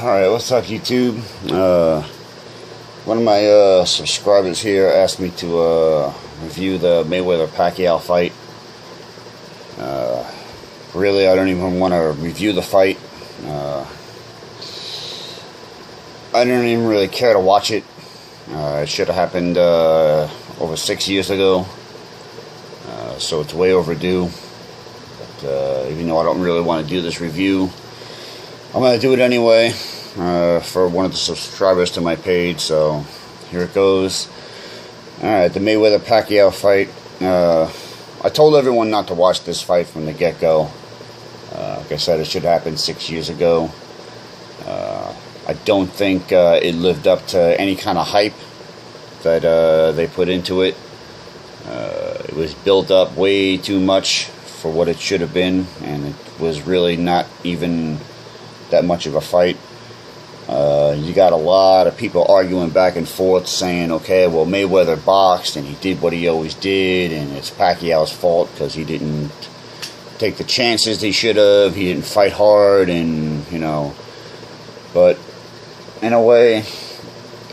Alright, what's up, YouTube? One of my subscribers here asked me to review the Mayweather-Pacquiao fight. Really, I don't even want to review the fight. I don't even really care to watch it. It should have happened over 6 years ago, so it's way overdue. But even though I don't really want to do this review, I'm going to do it anyway for one of the subscribers to my page, so here it goes. Alright, the Mayweather-Pacquiao fight. I told everyone not to watch this fight from the get-go. Like I said, it should happen 6 years ago. I don't think it lived up to any kind of hype that they put into it. It was built up way too much for what it should have been, and it was really not even that much of a fight. You got a lot of people arguing back and forth saying, okay, well, Mayweather boxed and he did what he always did, and it's Pacquiao's fault because he didn't take the chances he should have, he didn't fight hard, and but in a way,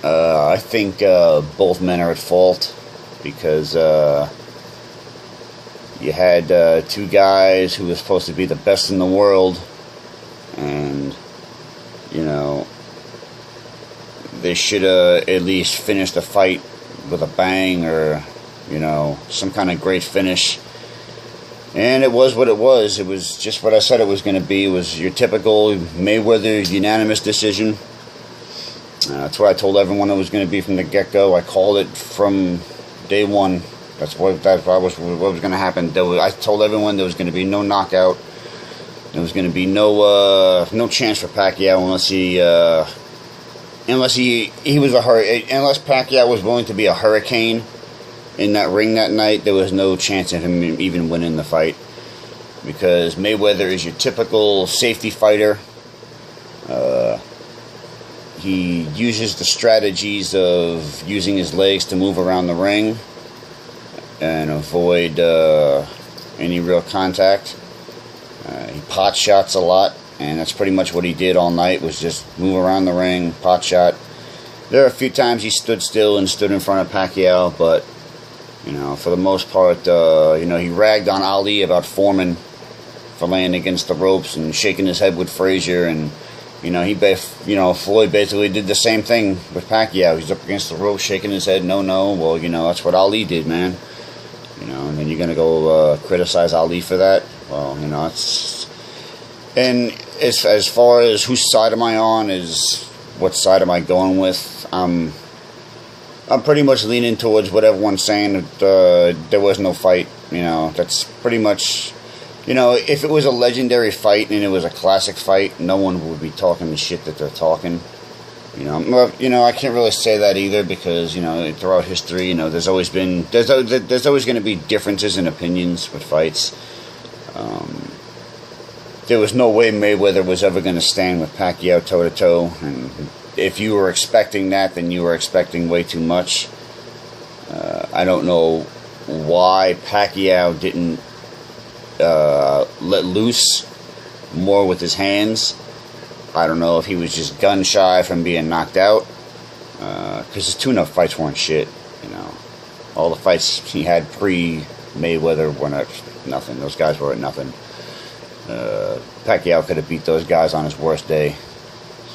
I think both men are at fault, because you had two guys who were supposed to be the best in the world, and they should have at least finished the fight with a bang, or some kind of great finish. And it was what it was. It was just what I said it was going to be. It was your typical Mayweather unanimous decision. That's what I told everyone it was going to be from the get-go. I called it from day one. That's what was going to happen. I told everyone there was going to be no knockout. There was going to be no chance for Pacquiao unless Pacquiao was willing to be a hurricane in that ring that night. There was no chance of him even winning the fight, because Mayweather is your typical safety fighter. He uses the strategies of using his legs to move around the ring and avoid any real contact. He pot shots a lot, and that's pretty much what he did all night, was just move around the ring, pot shot. There are a few times he stood still and stood in front of Pacquiao, but for the most part, he ragged on Ali about Foreman for laying against the ropes and shaking his head with Frazier, and Floyd basically did the same thing with Pacquiao. He's up against the ropes, shaking his head, no. Well, that's what Ali did, man. And then you're gonna go criticize Ali for that? Well, it's. And as far as whose side am I on, is what side am I going with? I'm pretty much leaning towards what everyone's saying, that there was no fight. That's pretty much. If it was a legendary fight and it was a classic fight, no one would be talking the shit that they're talking. I can't really say that either, because throughout history, there's always going to be differences in opinions with fights. There was no way Mayweather was ever going to stand with Pacquiao toe to toe, and if you were expecting that, then you were expecting way too much. I don't know why Pacquiao didn't let loose more with his hands. I don't know if he was just gun shy from being knocked out, because his tune-up fights weren't shit. All the fights he had pre-Mayweather were nothing. Those guys were at nothing. Pacquiao could have beat those guys on his worst day.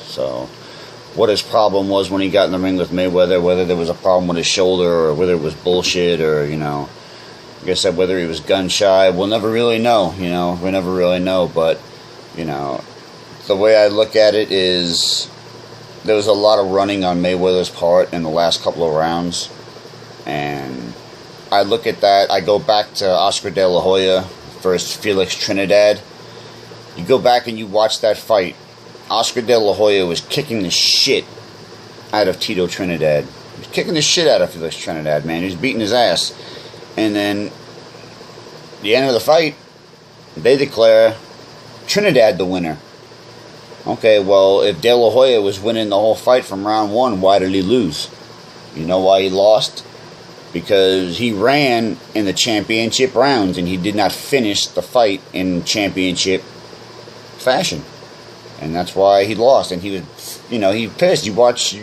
So what his problem was when he got in the ring with Mayweather, whether there was a problem with his shoulder, or whether it was bullshit, or like I said, whether he was gun shy, we'll never really know. We'll never really know. But the way I look at it is, there was a lot of running on Mayweather's part in the last couple of rounds, and I look at that. I go back to Oscar De La Hoya versus Felix Trinidad. You go back and you watch that fight. Oscar De La Hoya was kicking the shit out of Tito Trinidad. He was kicking the shit out of Felix Trinidad, man. He was beating his ass. And then, the end of the fight, they declare Trinidad the winner. Okay, well, if De La Hoya was winning the whole fight from round one, why did he lose? You know why he lost? Because he ran in the championship rounds, and he did not finish the fight in championship fashion. and that's why he lost. And he was, he pissed. You watch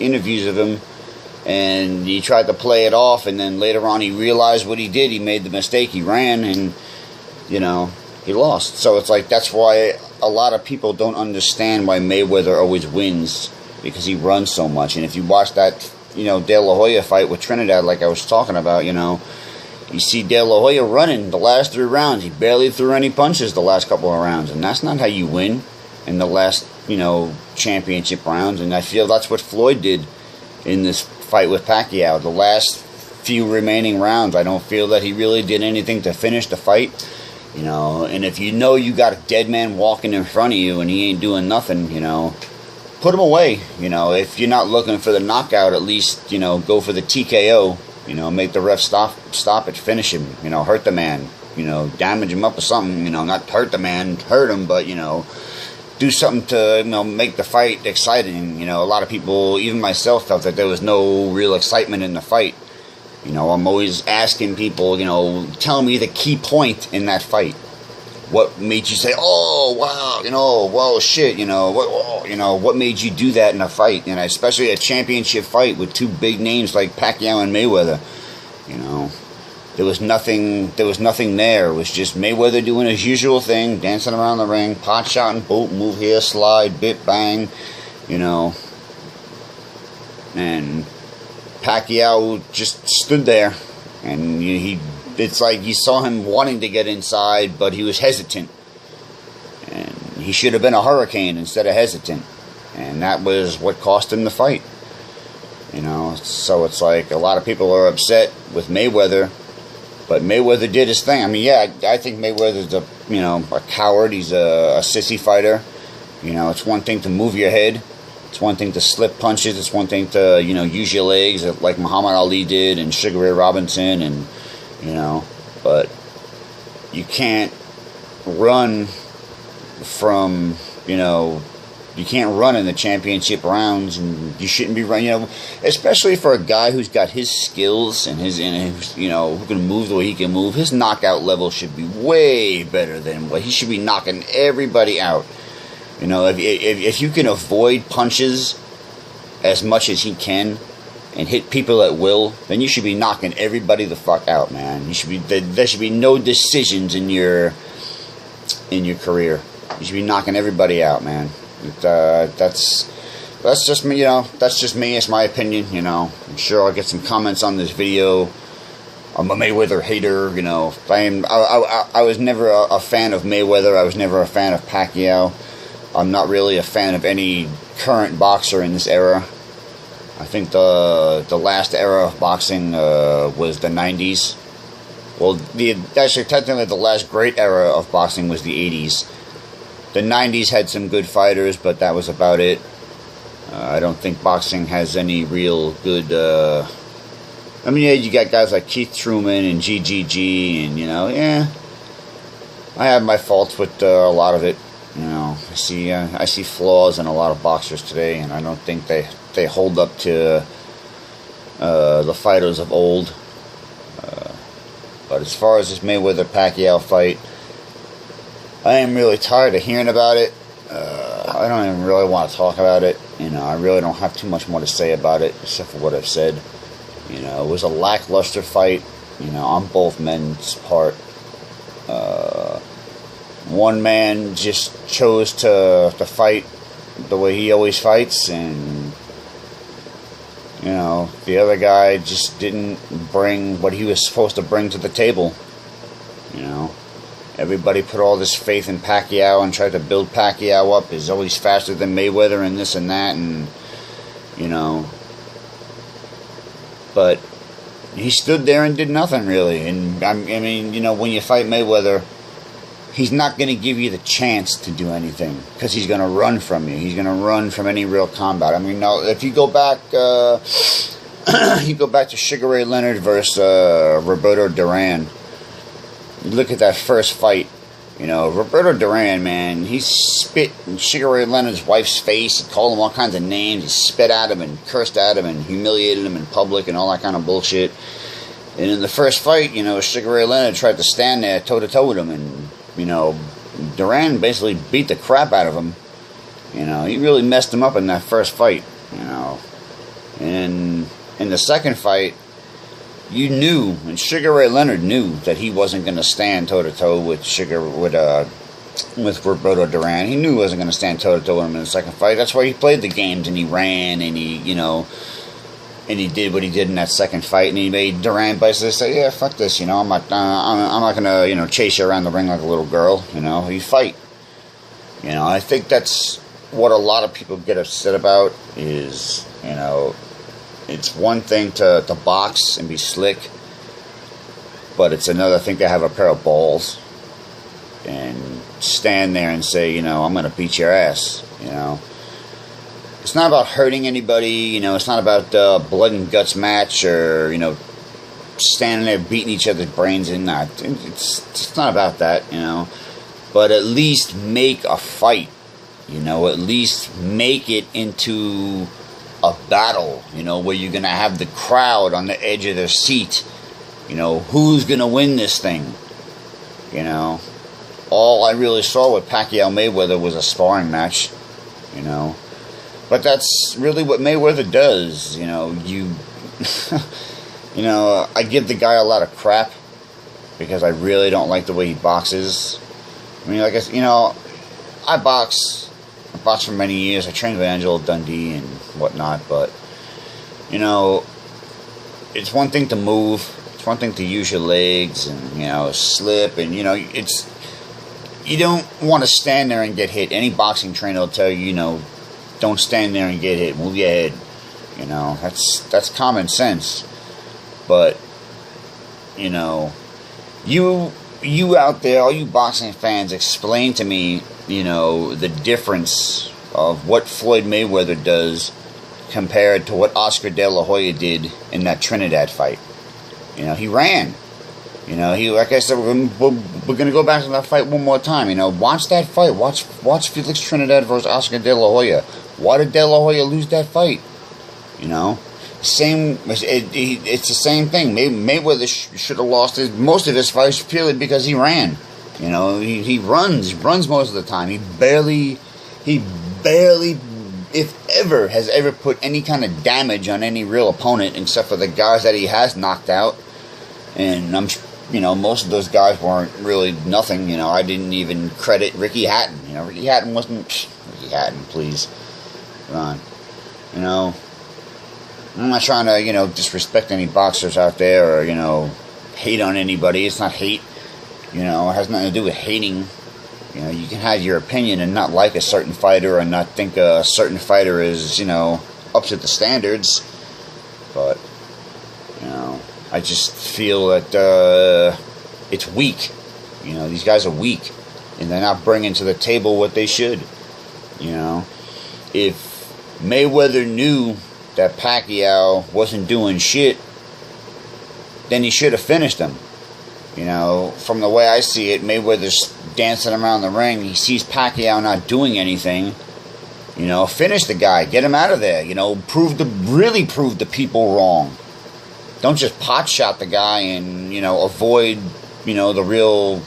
interviews of him, and he tried to play it off, and then later on he realized what he did. He made the mistake. He ran, and he lost. So it's like, that's why a lot of people don't understand why Mayweather always wins, because he runs so much. And if you watch that, De La Hoya fight with Trinidad, like I was talking about, you see De La Hoya running the last 3 rounds. He barely threw any punches the last couple of rounds, and that's not how you win in the last, championship rounds. And I feel that's what Floyd did in this fight with Pacquiao. The last few remaining rounds, I don't feel that he really did anything to finish the fight. And if you got a dead man walking in front of you and he ain't doing nothing, put him away. If you're not looking for the knockout, at least, go for the TKO. Make the ref stop it, finish him, hurt the man, damage him up or something, not hurt the man, hurt him, but, do something to, make the fight exciting. A lot of people, even myself, felt that there was no real excitement in the fight. I'm always asking people, tell me the key point in that fight. What made you say, oh, wow, whoa, shit, what made you do that in a fight? And especially a championship fight with 2 big names like Pacquiao and Mayweather. There was nothing there. It was just Mayweather doing his usual thing, dancing around the ring, pot shotting, boom, move here, slide, bit, bang, and Pacquiao just stood there, and it's like you saw him wanting to get inside, but he was hesitant. And he should have been a hurricane instead of hesitant. And that was what cost him the fight. So it's like a lot of people are upset with Mayweather, but Mayweather did his thing. I mean, yeah, I think Mayweather's a coward. He's a sissy fighter. It's one thing to move your head. It's one thing to slip punches. It's one thing to, use your legs like Muhammad Ali did and Sugar Ray Robinson, and, but you can't run from, you can't run in the championship rounds, and you shouldn't be running, especially for a guy who's got his skills and who can move the way he can move. His knockout level should be way better than what he should be knocking everybody out. If you can avoid punches as much as he can and hit people at will, then you should be knocking everybody the fuck out, man. There should be no decisions in your career. You should be knocking everybody out, man. That's just me, That's just me. It's my opinion, I'm sure I'll get some comments on this video. I'm a Mayweather hater, I was never a fan of Mayweather. I was never a fan of Pacquiao. I'm not really a fan of any current boxer in this era. I think the last era of boxing was the 90s. Well, actually, technically, the last great era of boxing was the 80s. The 90s had some good fighters, but that was about it. I don't think boxing has any real good... I mean, yeah, you got guys like Keith Truman and GGG, and, yeah. I have my faults with a lot of it. I see flaws in a lot of boxers today, and I don't think they hold up to the fighters of old. But as far as this Mayweather-Pacquiao fight, I am really tired of hearing about it. I don't even really want to talk about it. I really don't have too much more to say about it, except for what I've said. It was a lackluster fight, on both men's part. One man just chose to fight the way he always fights, and the other guy just didn't bring what he was supposed to bring to the table. Everybody put all this faith in Pacquiao and tried to build Pacquiao up. He's always faster than Mayweather and this and that, and but he stood there and did nothing really. And I mean, when you fight Mayweather, he's not going to give you the chance to do anything, because he's going to run from you. He's going to run from any real combat. I mean, now, if you go back, to Sugar Ray Leonard versus Roberto Duran. You look at that first fight. Roberto Duran, man, he spit in Sugar Ray Leonard's wife's face. He called him all kinds of names. He spit at him and cursed at him and humiliated him in public and all that kind of bullshit. And in the first fight, Sugar Ray Leonard tried to stand there toe-to-toe with him, and Duran basically beat the crap out of him. You know, he really messed him up in that first fight, you know. And in the second fight, you knew, and Sugar Ray Leonard knew that he wasn't going to stand toe-to-toe with Roberto Duran. He knew he wasn't going to stand toe-to-toe with him in the second fight. That's why he played the games, and he ran, and he, you know, and he did what he did in that second fight, and he made Duran basically say, yeah, fuck this, you know, I'm not going to, you know, chase you around the ring like a little girl, you know, you fight. You know, I think that's what a lot of people get upset about is, you know, it's one thing to box and be slick, but it's another thing to have a pair of balls and stand there and say, you know, I'm going to beat your ass, you know. It's not about hurting anybody, you know, it's not about blood and guts match or, you know, standing there beating each other's brains in. It's not about that, you know. But at least make a fight, you know, at least make it into a battle, you know, where you're going to have the crowd on the edge of their seat, you know, who's going to win this thing, you know. All I really saw with Pacquiao Mayweather was a sparring match, you know. But that's really what Mayweather does, you know. You know, I give the guy a lot of crap because I really don't like the way he boxes. I mean, like I, you know, I boxed for many years. I trained with Angelo Dundee and whatnot, but, you know, it's one thing to move. It's one thing to use your legs and, you know, slip. And, you know, you don't want to stand there and get hit. Any boxing trainer will tell you, you know, don't stand there and get hit. Move your head. You know, that's common sense. But, you know, you out there, all you boxing fans, explain to me, you know, the difference of what Floyd Mayweather does compared to what Oscar De La Hoya did in that Trinidad fight. You know, he ran. You know, he, like I said, we're going to go back to that fight one more time. You know, watch that fight. Watch Felix Trinidad versus Oscar De La Hoya. Why did De La Hoya lose that fight? You know, it's the same thing. Mayweather should have lost most of his fights purely because he ran. You know, he runs most of the time. He barely, if ever, has ever put any kind of damage on any real opponent except for the guys that he has knocked out. And you know, most of those guys weren't really nothing. You know, I didn't even credit Ricky Hatton. You know, Ricky Hatton wasn't Ricky Hatton, please. Come on. You know, I'm not trying to, you know, disrespect any boxers out there or, you know, hate on anybody. It's not hate. You know, it has nothing to do with hating. You know, you can have your opinion and not like a certain fighter or not think a certain fighter is, you know, up to the standards. But, you know, I just feel that it's weak. You know, these guys are weak. And they're not bringing to the table what they should. You know, if Mayweather knew that Pacquiao wasn't doing shit, then he should have finished him. You know, from the way I see it, Mayweather's dancing around the ring. He sees Pacquiao not doing anything. You know, finish the guy. Get him out of there. You know, really prove the people wrong. Don't just pot shot the guy and, you know, avoid, you know, the real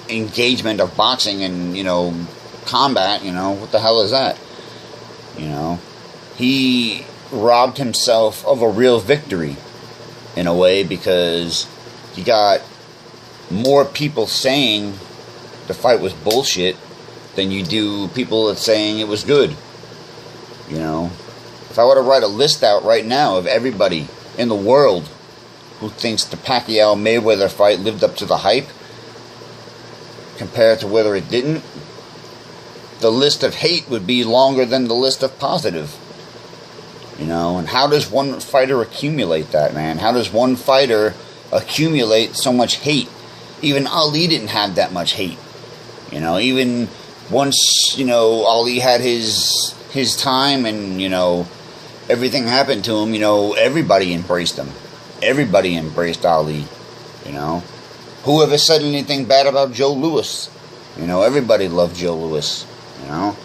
engagement of boxing and, you know, combat. You know, what the hell is that? You know, he robbed himself of a real victory in a way because you got more people saying the fight was bullshit than you do people that saying it was good. You know, if I were to write a list out right now of everybody in the world who thinks the Pacquiao-Mayweather fight lived up to the hype compared to whether it didn't, the list of hate would be longer than the list of positive. You know, and how does one fighter accumulate that, man? How does one fighter accumulate so much hate? Even Ali didn't have that much hate. You know, even once, you know, Ali had his time and, you know, everything happened to him, you know, everybody embraced him. Everybody embraced Ali, you know. Whoever said anything bad about Joe Louis? You know, everybody loved Joe Louis, you know.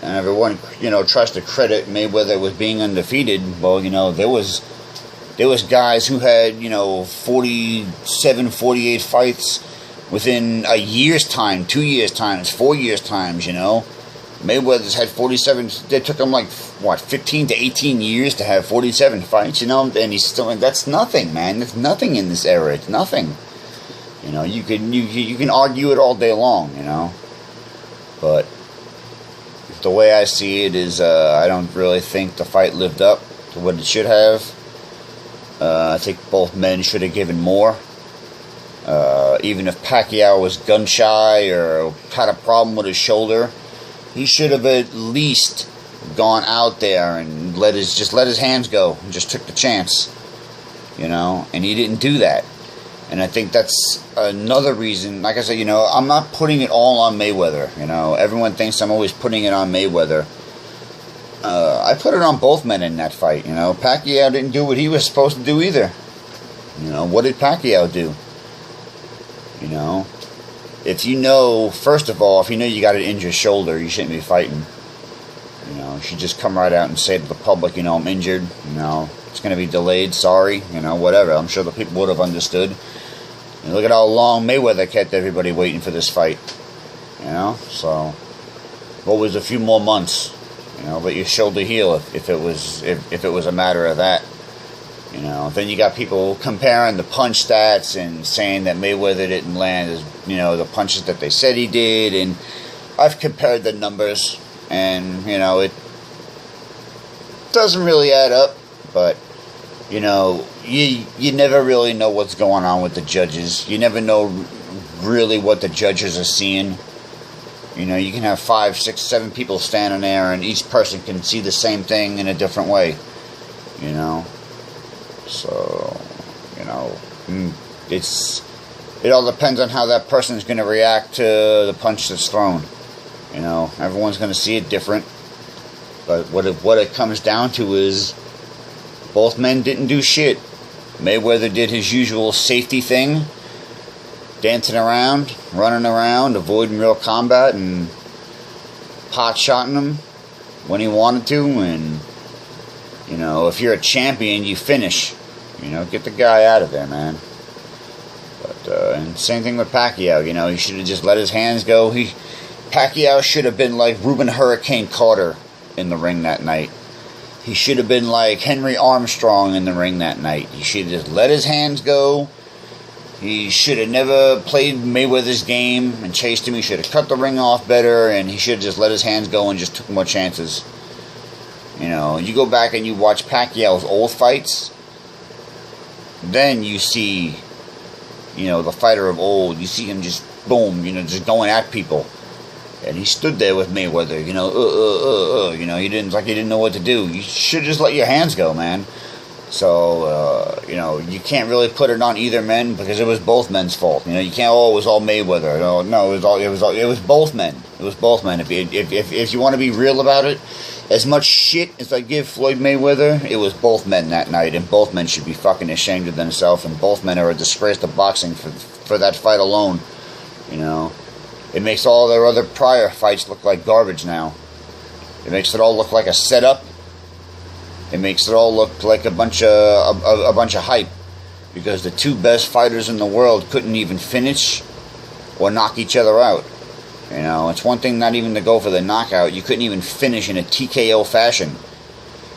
And everyone, you know, tries to credit Mayweather with being undefeated. Well, you know, there was guys who had, you know, 47, 48 fights within a year's time, 2 years times, 4 years times, you know. Mayweather's had 47, it took him like, what, 15 to 18 years to have 47 fights, you know, and he's still, that's nothing, man. That's nothing in this era. It's nothing. You know, you can argue it all day long, you know. But the way I see it is, I don't really think the fight lived up to what it should have. I think both men should have given more. Even if Pacquiao was gun shy or had a problem with his shoulder, he should have at least gone out there and let his hands go and just took the chance, you know. And he didn't do that. And I think that's another reason. Like I said, you know, I'm not putting it all on Mayweather. You know, everyone thinks I'm always putting it on Mayweather. I put it on both men in that fight. You know, Pacquiao didn't do what he was supposed to do either. You know, what did Pacquiao do? You know, if you know, first of all, if you know you got an injured shoulder, you shouldn't be fighting. You know, you should just come right out and say to the public, you know, I'm injured. You know, it's going to be delayed. Sorry. You know, whatever. I'm sure the people would have understood. And look at how long Mayweather kept everybody waiting for this fight. You know, so what was a few more months? You know, let your shoulder heal if it was a matter of that. You know, then you got people comparing the punch stats and saying that Mayweather didn't land as, you know, the punches that they said he did, and I've compared the numbers, and you know, it doesn't really add up. But you know, you never really know what's going on with the judges. You never know really what the judges are seeing. You know, you can have 5, 6, 7 people standing there, and each person can see the same thing in a different way. You know, so you know, it all depends on how that person is going to react to the punch that's thrown. You know, everyone's going to see it different. But what it comes down to is both men didn't do shit. Mayweather did his usual safety thing, dancing around, running around, avoiding real combat, and pot-shotting him when he wanted to. And, you know, if you're a champion, you finish. You know, get the guy out of there, man. But, and same thing with Pacquiao, you know, he should have just let his hands go. Pacquiao should have been like Ruben Hurricane Carter in the ring that night. He should have been like Henry Armstrong in the ring that night. He should have just let his hands go. He should have never played Mayweather's game and chased him. He should have cut the ring off better, and he should have just let his hands go and just took more chances. You know, you go back and you watch Pacquiao's old fights, then you see, you know, the fighter of old. You see him just, boom, you know, just going at people. And he stood there with Mayweather, you know, you know, he didn't know what to do. You should just let your hands go, man. So, you know, you can't really put it on either men because it was both men's fault. You know, you can't, oh, it was all Mayweather. No, it was both men. It was both men. If you want to be real about it, as much shit as I give Floyd Mayweather, it was both men that night, and both men should be fucking ashamed of themselves, and both men are a disgrace to boxing for that fight alone, you know. It makes all their other prior fights look like garbage now. It makes it all look like a setup. It makes it all look like a bunch of hype, because the two best fighters in the world couldn't even finish or knock each other out. You know, it's one thing not even to go for the knockout. You couldn't even finish in a TKO fashion.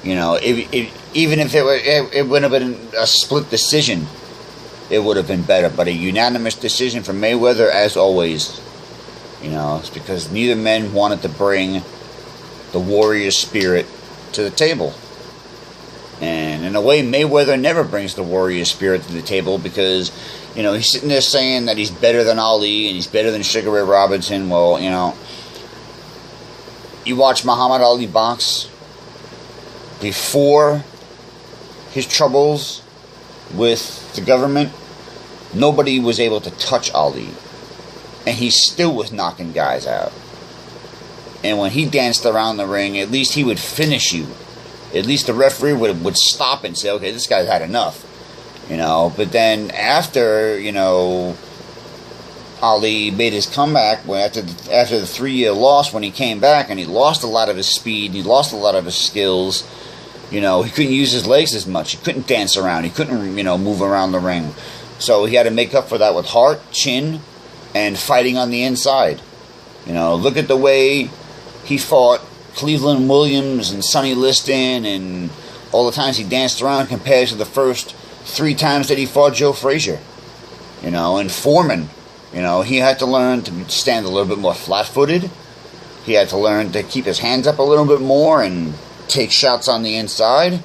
You know, even if it would have been a split decision, it would have been better. But a unanimous decision for Mayweather, as always. You know, it's because neither men wanted to bring the warrior spirit to the table. And in a way, Mayweather never brings the warrior spirit to the table because, you know, he's sitting there saying that he's better than Ali and he's better than Sugar Ray Robinson. Well, you know, you watch Muhammad Ali box before his troubles with the government. Nobody was able to touch Ali. And he still was knocking guys out. And when he danced around the ring, at least he would finish you. At least the referee would stop and say, okay, this guy's had enough. You know, but then after, you know, Ali made his comeback, after the 3-year loss, when he came back and he lost a lot of his speed, he lost a lot of his skills, you know, he couldn't use his legs as much. He couldn't dance around. He couldn't, you know, move around the ring. So he had to make up for that with heart, chin, and fighting on the inside. You know, look at the way he fought Cleveland Williams and Sonny Liston and all the times he danced around compared to the first 3 times that he fought Joe Frazier. You know, and Foreman, you know, he had to learn to stand a little bit more flat-footed. He had to learn to keep his hands up a little bit more and take shots on the inside.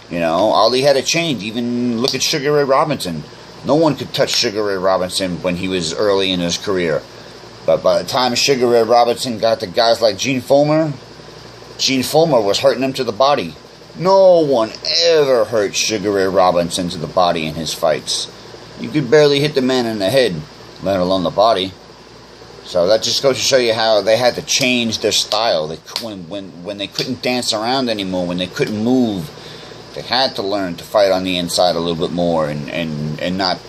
You know, Ali had to change. Even look at Sugar Ray Robinson. No one could touch Sugar Ray Robinson when he was early in his career. But by the time Sugar Ray Robinson got to guys like Gene Fullmer was hurting him to the body. No one ever hurt Sugar Ray Robinson to the body in his fights. You could barely hit the man in the head, let alone the body. So that just goes to show you how they had to change their style. When they couldn't dance around anymore, when they couldn't move, they had to learn to fight on the inside a little bit more and not,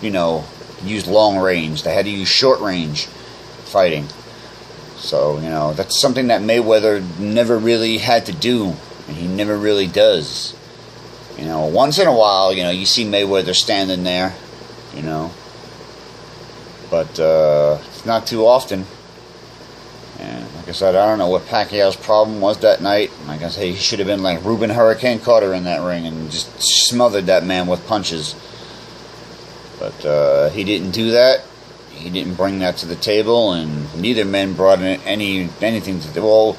you know, use long range. They had to use short range fighting. So, you know, that's something that Mayweather never really had to do, and he never really does. You know, once in a while, you know, you see Mayweather standing there, you know, but it's not too often. And like I said, I don't know what Pacquiao's problem was that night. Like I say, he should have been like Ruben Hurricane Carter in that ring and just smothered that man with punches. But he didn't do that. He didn't bring that to the table, and neither man brought anything to the table. Well,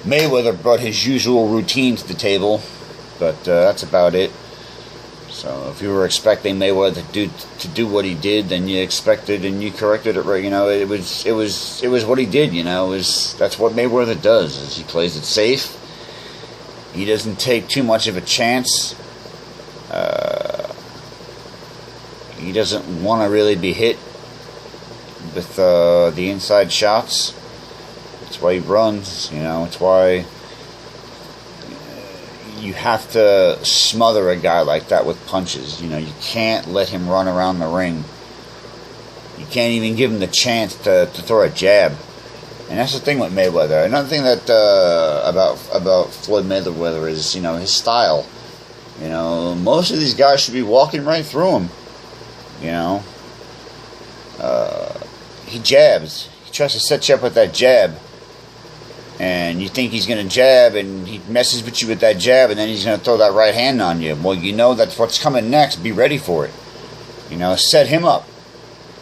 Mayweather brought his usual routine to the table, but that's about it. So if you were expecting Mayweather to do what he did, then you expected and you corrected it right. You know, it was what he did. You know, that's what Mayweather does. Is he plays it safe. He doesn't take too much of a chance. He doesn't want to really be hit with the inside shots. That's why he runs. You know, it's why you have to smother a guy like that with punches. You know, you can't let him run around the ring. You can't even give him the chance to throw a jab. And that's the thing with Mayweather. Another thing that about Floyd Mayweather is, you know, his style. You know, most of these guys should be walking right through him. You know, he jabs. He tries to set you up with that jab. And you think he's going to jab, and he messes with you with that jab, and then he's going to throw that right hand on you. Well, you know that's what's coming next. Be ready for it. You know, set him up.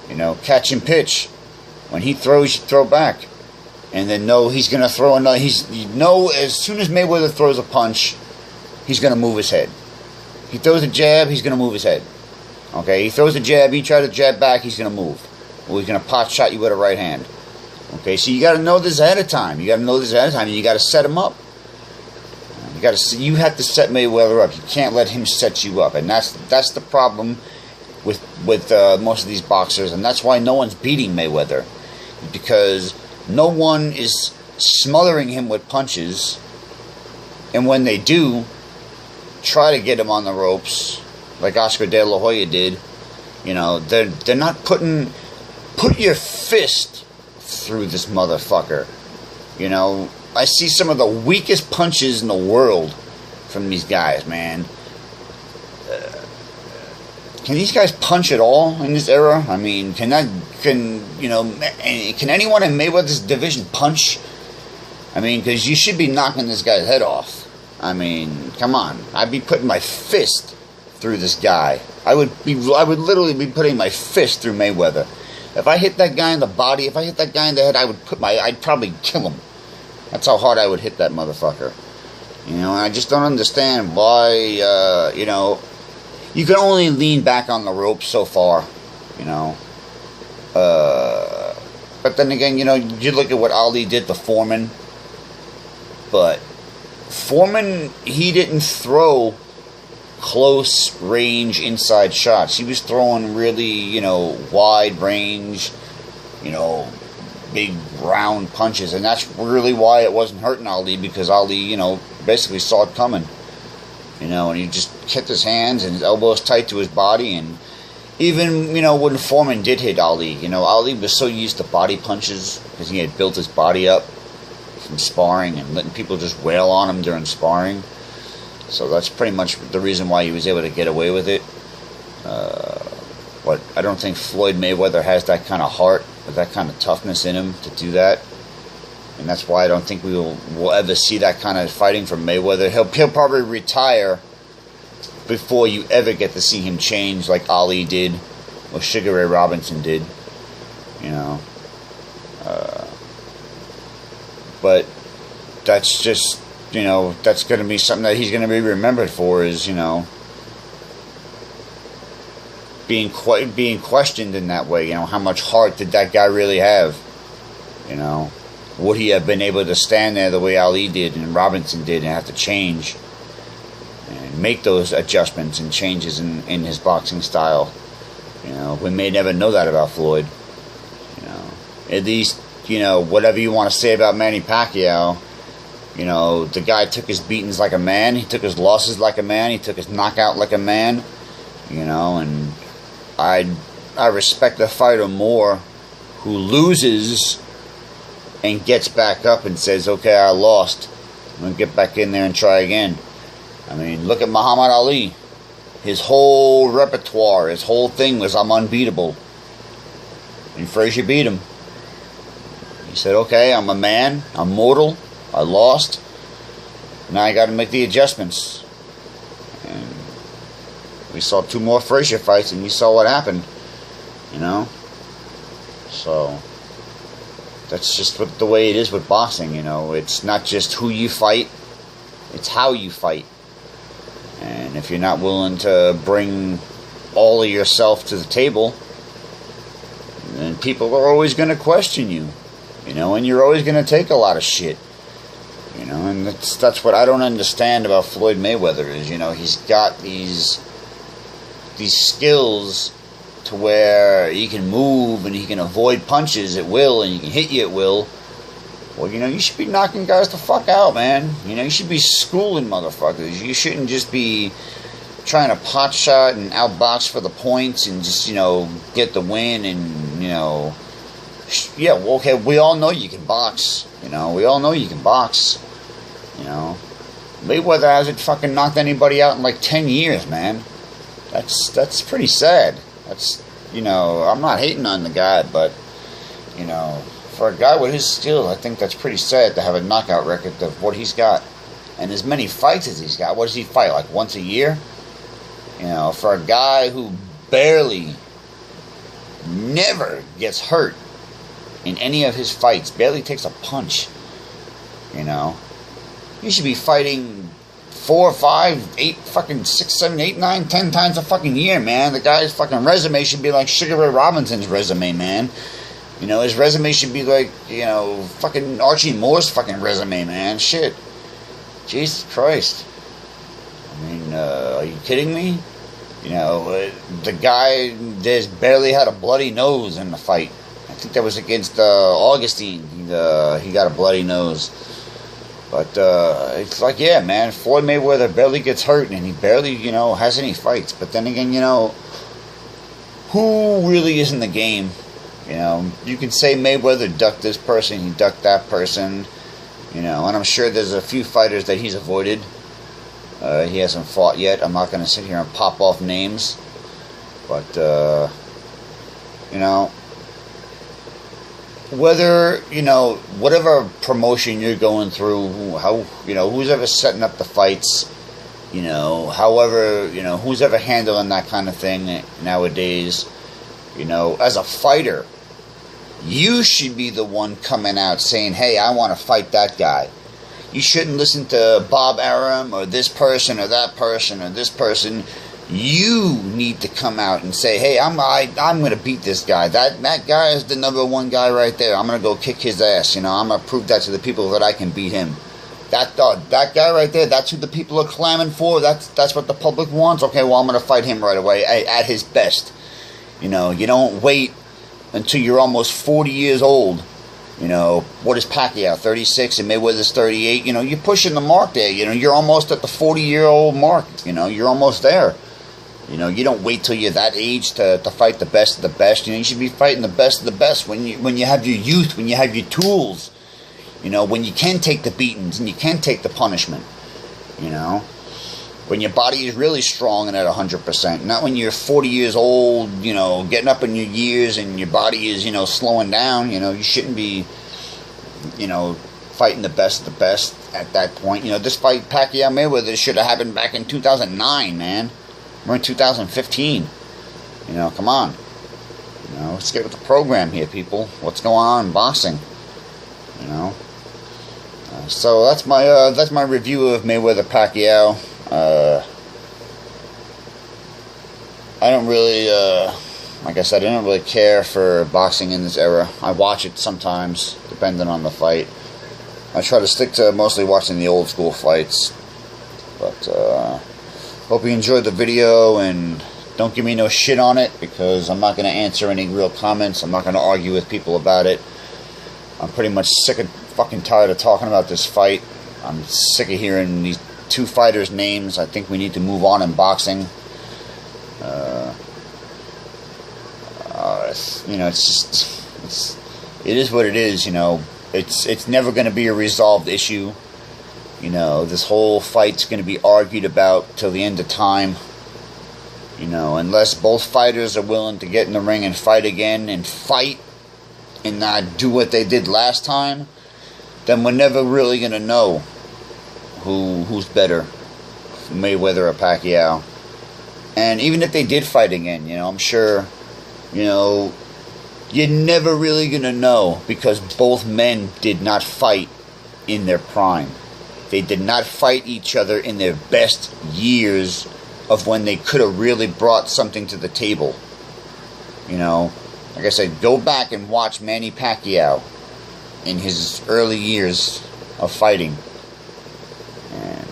You know, catch and pitch. When he throws, you throw back. And then know he's going to throw another. You know, as soon as Mayweather throws a punch, he's going to move his head. He throws a jab, he's going to move his head. Okay, he throws a jab, you try to jab back, he's going to move. Or he's going to pot shot you with a right hand. Okay, so you got to know this ahead of time. You got to know this ahead of time, and you got to set him up. You have to set Mayweather up. You can't let him set you up, and that's the problem with most of these boxers, and that's why no one's beating Mayweather, because no one is smothering him with punches, and when they do, try to get him on the ropes, like Oscar De La Hoya did. You know, they're not put your fist through this motherfucker. You know, I see some of the weakest punches in the world from these guys, man. Can these guys punch at all in this era? I mean, can anyone in Mayweather's division punch? I mean, because you should be knocking this guy's head off. I mean, come on. I'd be putting my fist through this guy. I would literally be putting my fist through Mayweather. If I hit that guy in the body, if I hit that guy in the head, I'd probably kill him. That's how hard I would hit that motherfucker. You know, and I just don't understand why, you know, you can only lean back on the ropes so far, you know. But then again, you know, you look at what Ali did to Foreman. But Foreman, he didn't throw close range inside shots. He was throwing really, you know, wide range, you know, big round punches, and that's really why it wasn't hurting Ali, because Ali, you know, basically saw it coming, you know, and he just kept his hands and his elbows tight to his body. And even, you know, when Foreman did hit Ali, you know, Ali was so used to body punches because he had built his body up from sparring and letting people just wail on him during sparring. So that's pretty much the reason why he was able to get away with it. But I don't think Floyd Mayweather has that kind of heart. with that kind of toughness in him to do that. And that's why I don't think we'll ever see that kind of fighting from Mayweather. He'll probably retire before you ever get to see him change like Ali did or Sugar Ray Robinson did. You know. But that's just, you know, that's going to be something that he's going to be remembered for, is, you know, being questioned in that way. You know, how much heart did that guy really have? You know, would he have been able to stand there the way Ali did and Robinson did and have to change and make those adjustments and changes in his boxing style? You know, we may never know that about Floyd. You know, at least, you know, whatever you want to say about Manny Pacquiao, you know, the guy took his beatings like a man. He took his losses like a man. He took his knockout like a man. You know, and I respect the fighter more who loses and gets back up and says, okay, I lost. I'm going to get back in there and try again. I mean, look at Muhammad Ali. His whole repertoire, his whole thing was, I'm unbeatable. And Frazier beat him. He said, okay, I'm a man, I'm mortal, I lost, now I got to make the adjustments. And we saw 2 more Frazier fights, and we saw what happened, you know. So that's just the way it is with boxing, you know. It's not just who you fight, it's how you fight. And if you're not willing to bring all of yourself to the table, then people are always going to question you. You know, and you're always going to take a lot of shit. You know, and that's what I don't understand about Floyd Mayweather is, you know, he's got these skills to where he can move and he can avoid punches at will and he can hit you at will. Well, you know, you should be knocking guys the fuck out, man. You know, you should be schooling motherfuckers. You shouldn't just be trying to pot shot and outbox for the points and just, you know, get the win and, you know. Yeah, well, okay, we all know you can box. You know, we all know you can box. You know, Mayweather hasn't fucking knocked anybody out in like 10 years, man. That's pretty sad. That's, you know, I'm not hating on the guy, but, you know, for a guy with his skill, I think that's pretty sad to have a knockout record of what he's got. And as many fights as he's got. What does he fight, like once a year? You know, for a guy who never gets hurt in any of his fights, barely takes a punch, you know, he should be fighting 4, 5, 8, fucking 6, 7, 8, 9, 10 times a fucking year, man. The guy's fucking resume should be like Sugar Ray Robinson's resume, man. You know, his resume should be like, you know, fucking Archie Moore's fucking resume, man. Shit. Jesus Christ. I mean, are you kidding me? You know, the guy just barely had a bloody nose in the fight. I think that was against Augustine. He got a bloody nose. But it's like, yeah, man, Floyd Mayweather barely gets hurt and he barely, you know, has any fights. But then again, you know, who really is in the game? You know, you can say Mayweather ducked this person, he ducked that person. You know, and I'm sure there's a few fighters that he's avoided. He hasn't fought yet. I'm not going to sit here and pop off names. But, you know, whether, you know, whatever promotion you're going through, how, you know, who's ever setting up the fights, you know, however, you know, who's ever handling that kind of thing nowadays, you know, as a fighter, you should be the one coming out saying, hey, I want to fight that guy. You shouldn't listen to Bob Arum or this person or that person or this person. You need to come out and say, hey, I'm going to beat this guy. That guy is the #1 guy right there. I'm going to go kick his ass. You know, I'm going to prove that to the people that I can beat him. That guy right there, that's who the people are clamoring for. That's what the public wants. Okay, well, I'm going to fight him right away at his best. You know, you don't wait until you're almost 40 years old. You know, what is Pacquiao, 36, and Mayweather's 38? You know, you're pushing the mark there. You know, you're almost at the 40-year-old mark. You know, you're almost there. You know, you don't wait till you're that age to fight the best of the best. You know, you should be fighting the best of the best when you have your youth, when you have your tools. You know, when you can take the beatings and you can take the punishment. You know, when your body is really strong and at 100%. Not when you're 40 years old, you know, getting up in your years and your body is, you know, slowing down. You know, you shouldn't be, you know, fighting the best of the best at that point. You know, this fight, Pacquiao-Mayweather, should have happened back in 2009, man. We're in 2015. You know, come on. You know, let's get with the program here, people. What's going on in boxing? You know. So that's my review of Mayweather-Pacquiao. I don't really, like I said, I don't really care for boxing in this era. I watch it sometimes, depending on the fight. I try to stick to mostly watching the old school fights. But, hope you enjoyed the video, and don't give me no shit on it, because I'm not going to answer any real comments. I'm not going to argue with people about it. I'm pretty much sick and fucking tired of talking about this fight. I'm sick of hearing these two fighters' names. I think we need to move on in boxing. You know, it is what it is. You know, it's never going to be a resolved issue. You know, this whole fight's going to be argued about till the end of time. You know, unless both fighters are willing to get in the ring and fight again and fight and not do what they did last time, then we're never really going to know who's better, Mayweather or Pacquiao. And even if they did fight again, you know, I'm sure, you know, you're never really going to know, because both men did not fight in their prime. They did not fight each other in their best years of when they could have really brought something to the table. You know, like I said, go back and watch Manny Pacquiao in his early years of fighting. And,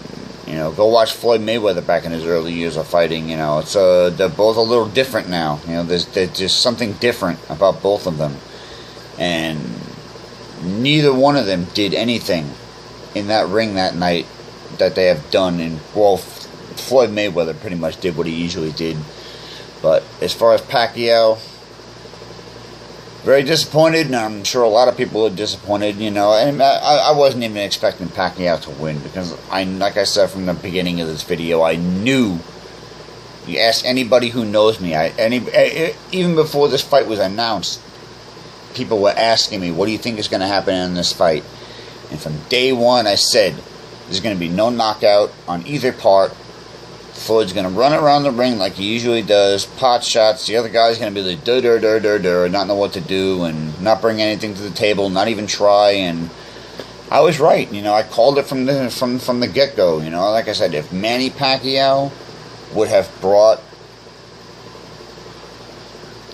you know, go watch Floyd Mayweather back in his early years of fighting. You know, it's they're both a little different now. You know, there's just something different about both of them. And neither one of them did anything in that ring that night that they have done. And, well, Floyd Mayweather pretty much did what he usually did. But as far as Pacquiao, very disappointed, and I'm sure a lot of people are disappointed, you know, and I wasn't even expecting Pacquiao to win, because like I said from the beginning of this video, I knew, you ask anybody who knows me, even before this fight was announced, people were asking me, what do you think is going to happen in this fight? And from day one, I said, there's going to be no knockout on either part. Floyd's going to run around the ring like he usually does, pot shots. The other guy's going to be like, not know what to do, and not bring anything to the table, not even try. And I was right. You know, I called it from the get-go. You know, like I said, if Manny Pacquiao would have brought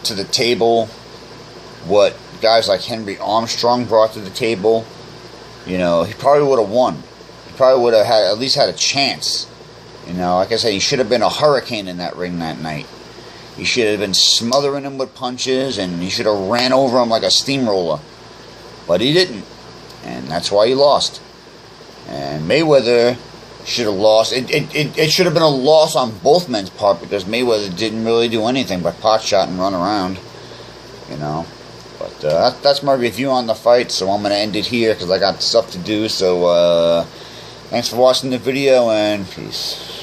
to the table what guys like Henry Armstrong brought to the table, you know, he probably would have won. He probably would have at least had a chance. You know, like I said, he should have been a hurricane in that ring that night. He should have been smothering him with punches, and he should have ran over him like a steamroller. But he didn't, and that's why he lost. And Mayweather should have lost. It should have been a loss on both men's part, because Mayweather didn't really do anything but pot shot and run around. You know. But that's my review on the fight, so I'm going to end it here because I got stuff to do. So thanks for watching the video, and peace.